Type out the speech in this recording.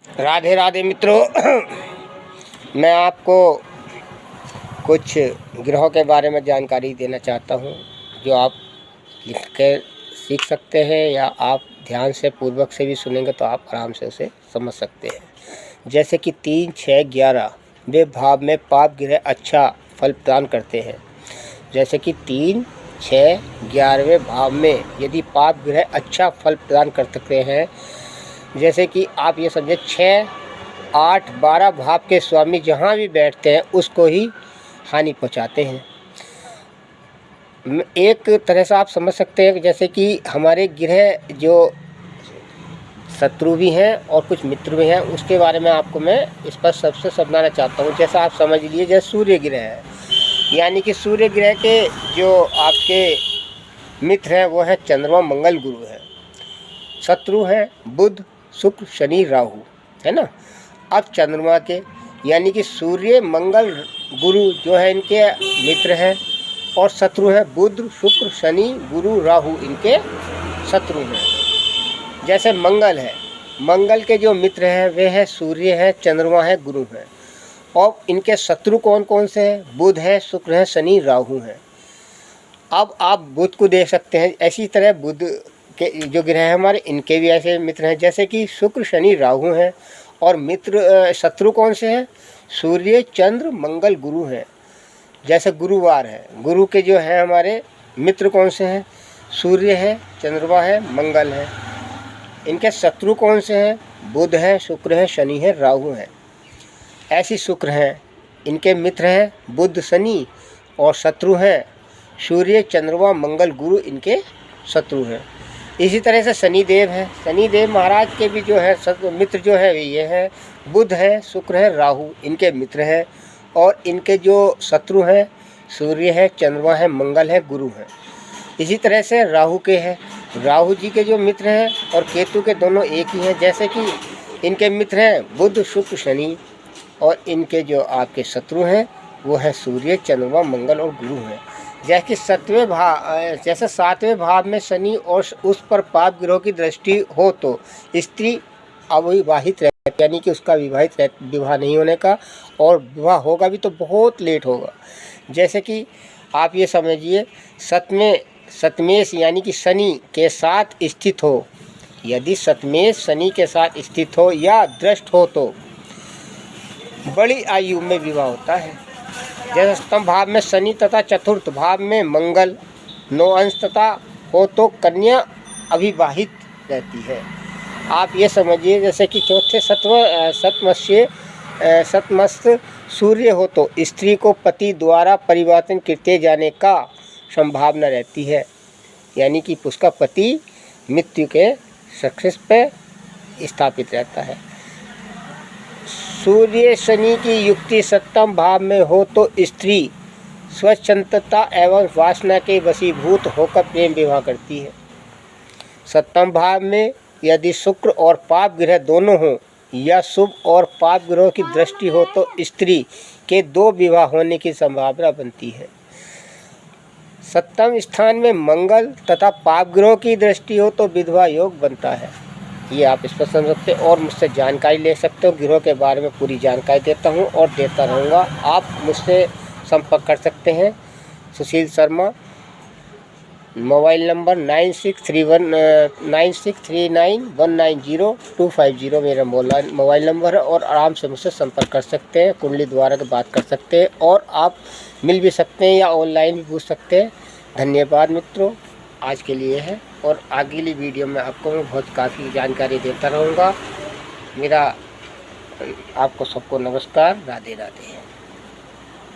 राधे राधे मित्रों। मैं आपको कुछ ग्रहों के बारे में जानकारी देना चाहता हूं, जो आप लिख कर सीख सकते हैं या आप ध्यान से पूर्वक से भी सुनेंगे तो आप आराम से उसे समझ सकते हैं। जैसे कि 3, 6, 11 वे भाव में पाप ग्रह अच्छा फल प्रदान करते हैं। जैसे कि 3, 6, 11वें भाव में यदि पाप ग्रह अच्छा फल प्रदान कर सकते हैं, जैसे कि आप ये समझे 6, 8, 12 भाव के स्वामी जहाँ भी बैठते हैं उसको ही हानि पहुँचाते हैं। एक तरह से आप समझ सकते हैं जैसे कि हमारे ग्रह जो शत्रु भी हैं और कुछ मित्र भी हैं, उसके बारे में आपको मैं इस पर सबसे समझाना चाहता हूँ। जैसा आप समझ लीजिए, जैसे सूर्य ग्रह है, यानी कि सूर्य ग्रह के जो आपके मित्र हैं वो हैं चंद्रमा, मंगल, गुरु है। शत्रु हैं बुध, शुक्र, शनि, राहु, है ना। अब चंद्रमा के यानी कि सूर्य, मंगल, गुरु जो है इनके मित्र हैं, और शत्रु हैं बुध, शुक्र, शनि, गुरु, राहु इनके शत्रु हैं। जैसे मंगल है, मंगल के जो मित्र हैं वे हैं सूर्य है, चंद्रमा है, गुरु है। और इनके शत्रु कौन कौन से हैं? बुध है, शुक्र है, शनि, राहु है। अब आप बुध को देख सकते हैं। इसी तरह बुध के जो ग्रह हैं हमारे, इनके भी ऐसे मित्र हैं। जैसे कि शुक्र, शनि, राहु हैं, और मित्र शत्रु कौन से हैं? सूर्य, चंद्र, मंगल, गुरु हैं। जैसे गुरुवार है, गुरु के जो हैं हमारे मित्र कौन से हैं? सूर्य है, चंद्रमा है, मंगल है। इनके शत्रु कौन से हैं? बुध है, शुक्र है, शनि है, राहु है। ऐसी शुक्र हैं, इनके मित्र हैं बुध, शनि, और शत्रु हैं सूर्य, चंद्रमा, मंगल, गुरु इनके शत्रु हैं। इसी तरह से शनिदेव है, शनिदेव महाराज के भी जो है मित्र जो है ये है बुध है, शुक्र है, राहु इनके मित्र हैं, और इनके जो शत्रु हैं सूर्य है, चंद्रमा है, मंगल है, गुरु है। इसी तरह से राहु के हैं, राहु जी के जो मित्र हैं और केतु के दोनों एक ही हैं। जैसे कि इनके मित्र हैं बुध, शुक्र, शनि, और इनके जो आपके शत्रु हैं वो है सूर्य, चंद्रमा, मंगल और गुरु हैं। जैसे 7वें भाव में शनि और उस पर पाप ग्रह की दृष्टि हो तो स्त्री अविवाहित रहती, यानी कि उसका विवाह नहीं होने का, और विवाह होगा भी तो बहुत लेट होगा। जैसे कि आप ये समझिए, सप्तमेश यानी कि शनि के साथ स्थित हो, यदि सप्तमेश शनि के साथ स्थित हो या दृष्ट हो तो बड़ी आयु में विवाह होता है। जैसे सप्तम भाव में शनि तथा चतुर्थ भाव में मंगल 9 अंश तथा हो तो कन्या अविवाहित रहती है। आप ये समझिए, जैसे कि चौथे सप्तमस्थ सूर्य हो तो स्त्री को पति द्वारा परिवर्तन किए जाने का संभावना रहती है, यानी कि उसका पति मृत्यु के सक्सेस पे स्थापित रहता है। सूर्य शनि की युक्ति सप्तम भाव में हो तो स्त्री स्वच्छंदता एवं वासना के वशीभूत होकर प्रेम विवाह करती है। सप्तम भाव में यदि शुक्र और पाप ग्रह दोनों हों या शुभ और पाप ग्रह की दृष्टि हो तो स्त्री के 2 विवाह होने की संभावना बनती है। सप्तम स्थान में मंगल तथा पाप ग्रह की दृष्टि हो तो विधवा योग बनता है। ये आप इस पर समझ सकते हैं और मुझसे जानकारी ले सकते हो। ग्रहों के बारे में पूरी जानकारी देता हूँ और देता रहूँगा। आप मुझसे संपर्क कर सकते हैं। सुशील शर्मा, मोबाइल नंबर 9639190250 मेरा मोबाइल नंबर है, और आराम से मुझसे संपर्क कर सकते हैं। कुंडली द्वारा की बात कर सकते हैं, और आप मिल भी सकते हैं या ऑनलाइन भी पूछ सकते हैं। धन्यवाद मित्रों, आज के लिए है, और अगली वीडियो में आपको मैं बहुत काफ़ी जानकारी देता रहूँगा। मेरा आपको सबको नमस्कार, राधे राधे।